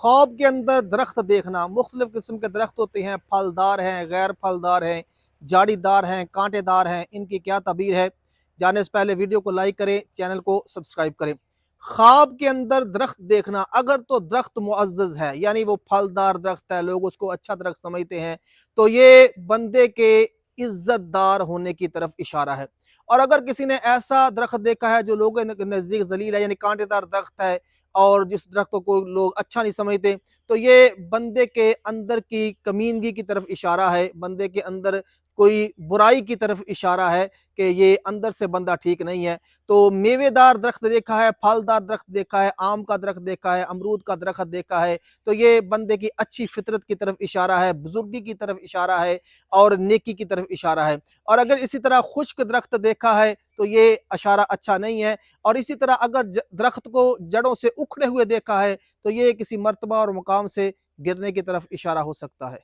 خواب کے اندر درخت دیکھنا، مختلف قسم کے درخت ہوتے ہیں، پھلدار ہیں، غیر پھلدار ہیں، جاڑی دار ہیں، کانٹے دار ہیں، ان کی کیا تعبیر ہے؟ جانے سے پہلے ویڈیو کو لائک کریں، چینل کو سبسکرائب کریں۔ خواب کے اندر درخت دیکھنا، اگر تو درخت معزز ہے، یعنی وہ پھلدار درخت ہے، لوگ اس کو اچھا درخت سمجھتے ہیں، تو یہ بندے کے عزت دار ہونے کی طرف اشارہ ہے۔ اور اگر کسی نے ایسا درخت دیکھا ہے جو لوگوں کے نزدیک ذلیل ہے، یعنی کانٹے دار درخت ہے، اور جس درختوں کو لوگ اچھا نہیں سمجھتے، تو یہ بندے کے اندر کی کمینگی کی طرف اشارہ ہے، بندے کے اندر کوئی برائی کی طرف اشارہ ہے کہ یہ اندر سے بندہ ٹھیک نہیں ہے۔ تو میوے دار درخت دیکھا ہے، پھلدار درخت دیکھا ہے، آم کا درخت دیکھا ہے، امرود کا درخت دیکھا ہے، تو یہ بندے کی اچھی فطرت کی طرف اشارہ ہے، بزرگی کی طرف اشارہ ہے اور نیکی کی طرف اشارہ ہے۔ اور اگر اسی طرح خشک درخت دیکھا ہے تو یہ اشارہ اچھا نہیں ہے۔ اور اسی طرح اگر درخت کو جڑوں سے اکھڑے ہوئے دیکھا ہے تو یہ کسی مرتبہ اور مقام سے گرنے کی طرف اشارہ ہو سکتا ہے۔